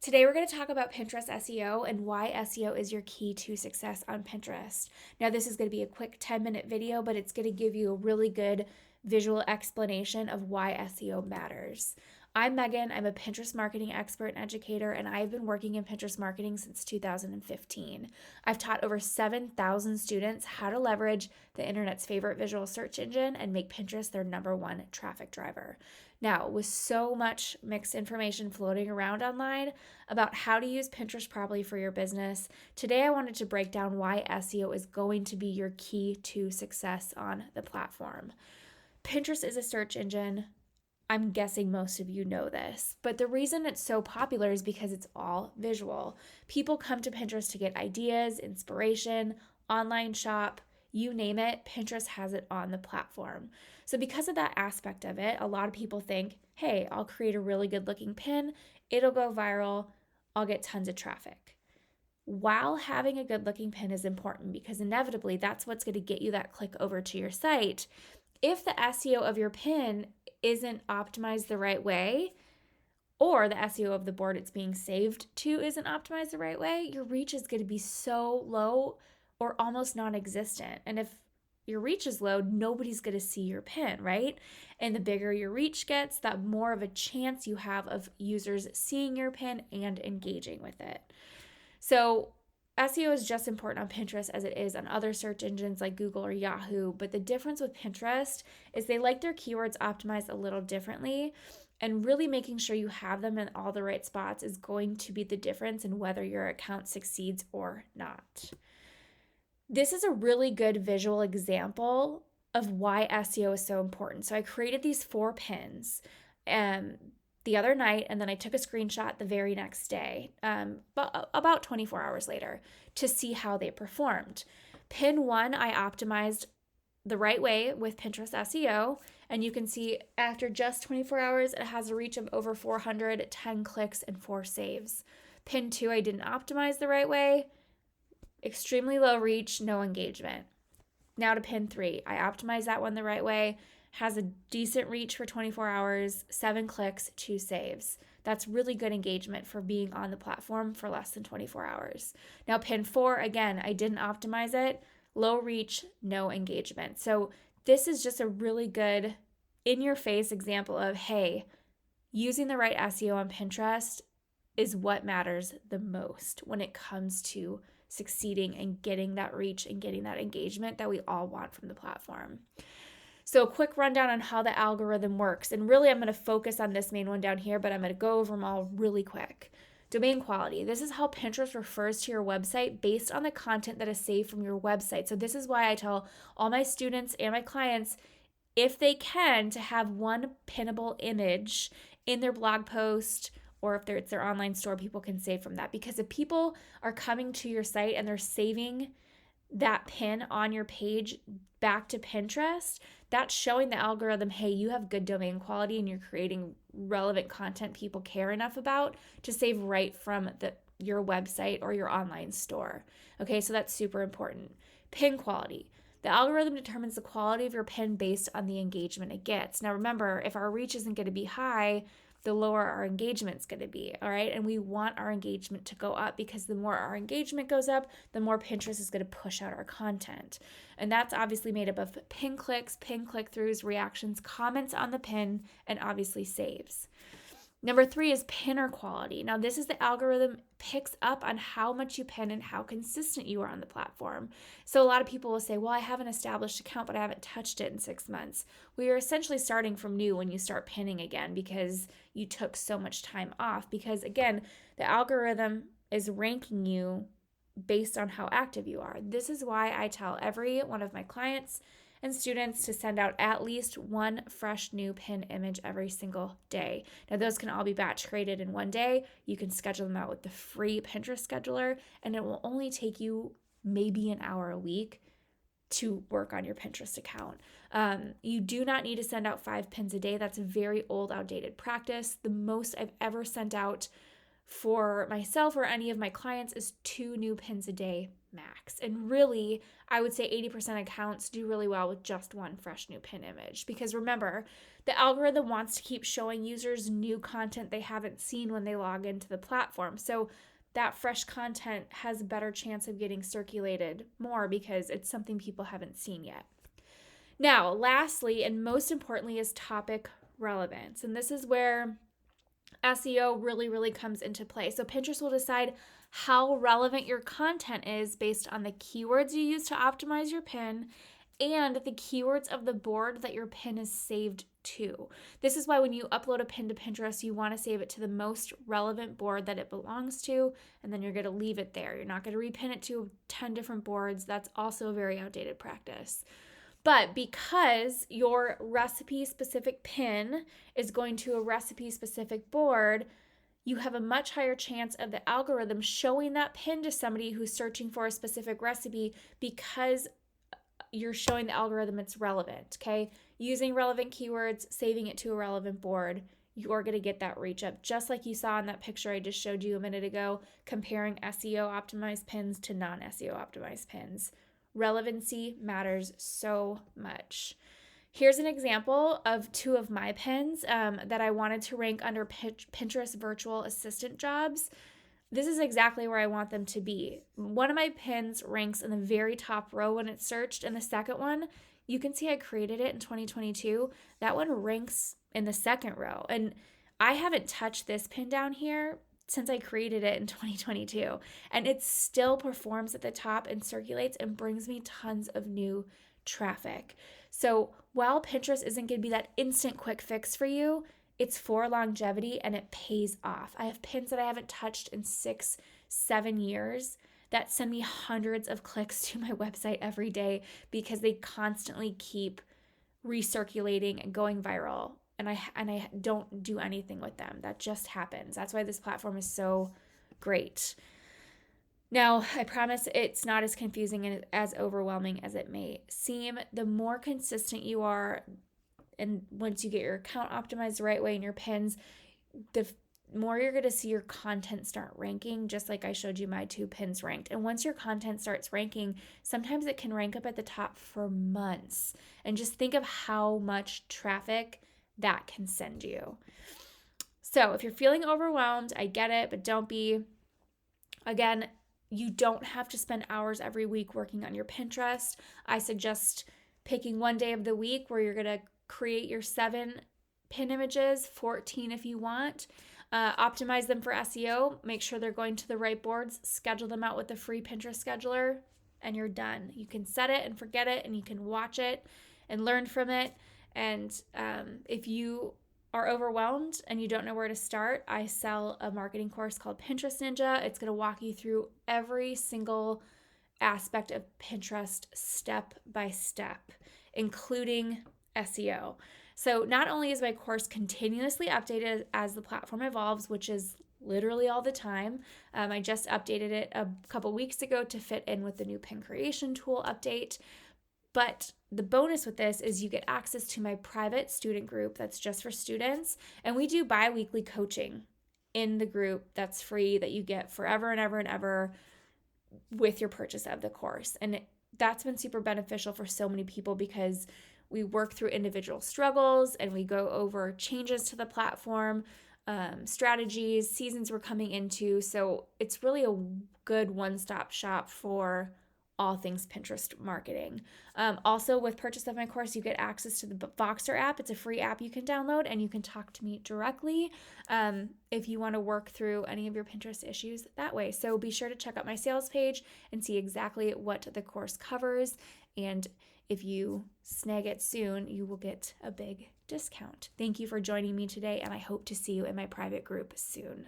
Today, we're going to talk about Pinterest SEO and why SEO is your key to success on Pinterest. Now, this is going to be a quick 10-minute video, but it's going to give you a really good visual explanation of why SEO matters. I'm Megan. I'm a Pinterest marketing expert and educator, and I've been working in Pinterest marketing since 2015. I've taught over 7,000 students how to leverage the internet's favorite visual search engine and make Pinterest their #1 traffic driver. Now, with so much mixed information floating around online about how to use Pinterest properly for your business, today I wanted to break down why SEO is going to be your key to success on the platform. Pinterest is a search engine. I'm guessing most of you know this, but the reason it's so popular is because it's all visual. People come to Pinterest to get ideas, inspiration, online shop, you name it, Pinterest has it on the platform. So because of that aspect of it, a lot of people think, hey, I'll create a really good looking pin, it'll go viral, I'll get tons of traffic. While having a good looking pin is important because inevitably that's what's going to get you that click over to your site. If the SEO of your pin isn't optimized the right way, or the SEO of the board it's being saved to isn't optimized the right way, your reach is going to be so low or almost non-existent. And if your reach is low, nobody's going to see your pin, right? And the bigger your reach gets, that more of a chance you have of users seeing your pin and engaging with it. So SEO is just important on Pinterest as it is on other search engines like Google or Yahoo, but the difference with Pinterest is they like their keywords optimized a little differently, and really making sure you have them in all the right spots is going to be the difference in whether your account succeeds or not. This is a really good visual example of why SEO is so important. So I created these 4 pins the other night, and then I took a screenshot the very next day, about 24 hours later, to see how they performed. Pin 1, I optimized the right way with Pinterest SEO, and you can see after just 24 hours, it has a reach of over 400, 10 clicks, and 4 saves. Pin 2, I didn't optimize the right way, extremely low reach, no engagement. Now to pin 3, I optimized that one the right way, has a decent reach for 24 hours, 7 clicks, 2 saves. That's really good engagement for being on the platform for less than 24 hours. Now pin 4, again, I didn't optimize it, low reach, no engagement. So this is just a really good in-your-face example of, hey, using the right SEO on Pinterest is what matters the most when it comes to succeeding and getting that reach and getting that engagement that we all want from the platform. So a quick rundown on how the algorithm works. And really, I'm going to focus on this main one down here, but I'm going to go over them all really quick. Domain quality. This is how Pinterest refers to your website based on the content that is saved from your website. So this is why I tell all my students and my clients, if they can, to have one pinnable image in their blog post, or if it's their online store, people can save from that. Because if people are coming to your site and they're saving that pin on your page back to Pinterest, that's showing the algorithm, hey, you have good domain quality and you're creating relevant content people care enough about to save right from your website or your online store. Okay, so that's super important. Pin quality. The algorithm determines the quality of your pin based on the engagement it gets. Now remember, if our reach isn't going to be high, the lower our engagement's going to be, all right? And we want our engagement to go up because the more our engagement goes up, the more Pinterest is going to push out our content. And that's obviously made up of pin clicks, pin click-throughs, reactions, comments on the pin, and obviously saves. Number 3 is pinner quality. Now, this is the algorithm picks up on how much you pin and how consistent you are on the platform. So a lot of people will say, well, I have an established account, but I haven't touched it in 6 months. We are essentially starting from new when you start pinning again because you took so much time off. Because again, the algorithm is ranking you based on how active you are. This is why I tell every one of my clients and students to send out at least one fresh new pin image every single day. Now, those can all be batch created in one day. You can schedule them out with the free Pinterest scheduler, and it will only take you maybe an hour a week to work on your Pinterest account. You do not need to send out 5 pins a day. That's a very old, outdated practice. The most I've ever sent out for myself or any of my clients is 2 new pins a day max. And really, I would say 80% of accounts do really well with just 1 fresh new pin image. Because remember, the algorithm wants to keep showing users new content they haven't seen when they log into the platform. So that fresh content has a better chance of getting circulated more because it's something people haven't seen yet. Now, lastly, and most importantly, is topic relevance. And this is where SEO really comes into play. So Pinterest will decide how relevant your content is based on the keywords you use to optimize your pin and the keywords of the board that your pin is saved to. This is why when you upload a pin to Pinterest, you want to save it to the most relevant board that it belongs to, and then you're going to leave it there. You're not going to repin it to 10 different boards. That's also a very outdated practice. But because your recipe-specific pin is going to a recipe-specific board, you have a much higher chance of the algorithm showing that pin to somebody who's searching for a specific recipe because you're showing the algorithm it's relevant, okay? Using relevant keywords, saving it to a relevant board, you're going to get that reach up, just like you saw in that picture I just showed you a minute ago, comparing SEO optimized pins to non-SEO optimized pins. Relevancy matters so much. Here's an example of 2 of my pins that I wanted to rank under Pinterest virtual assistant jobs. This is exactly where I want them to be. One of my pins ranks in the very top row when it's searched, and the second one, you can see I created it in 2022. That one ranks in the second row, and I haven't touched this pin down here since I created it in 2022, and it still performs at the top and circulates and brings me tons of new traffic. So while Pinterest isn't going to be that instant quick fix for you, it's for longevity and it pays off. I have pins that I haven't touched in 6-7 years that send me hundreds of clicks to my website every day because they constantly keep recirculating and going viral. And I don't do anything with them. That just happens. That's why this platform is so great. Now, I promise it's not as confusing and as overwhelming as it may seem. The more consistent you are, and once you get your account optimized the right way and your pins, the more you're going to see your content start ranking, just like I showed you my 2 pins ranked. And once your content starts ranking, sometimes it can rank up at the top for months. And just think of how much traffic that can send you. So if you're feeling overwhelmed, I get it, but don't be. Again, you don't have to spend hours every week working on your Pinterest. I suggest picking one day of the week where you're going to create your 7 pin images, 14 if you want. Optimize them for SEO. Make sure they're going to the right boards. Schedule them out with the free Pinterest scheduler, and you're done. You can set it and forget it, and you can watch it and learn from it. And if you are overwhelmed and you don't know where to start, I sell a marketing course called Pinterest Ninja. It's going to walk you through every single aspect of Pinterest step by step, including SEO. So not only is my course continuously updated as the platform evolves, which is literally all the time. I just updated it a couple weeks ago to fit in with the new pin creation tool update. But the bonus with this is you get access to my private student group that's just for students. And we do bi-weekly coaching in the group that's free that you get forever and ever and ever with your purchase of the course. And that's been super beneficial for so many people because we work through individual struggles and we go over changes to the platform, strategies, seasons we're coming into. So it's really a good one-stop shop for all things Pinterest marketing. Also, with purchase of my course, you get access to the Voxer app. It's a free app you can download and you can talk to me directly if you want to work through any of your Pinterest issues that way. So be sure to check out my sales page and see exactly what the course covers. And if you snag it soon, you will get a big discount. Thank you for joining me today, and I hope to see you in my private group soon.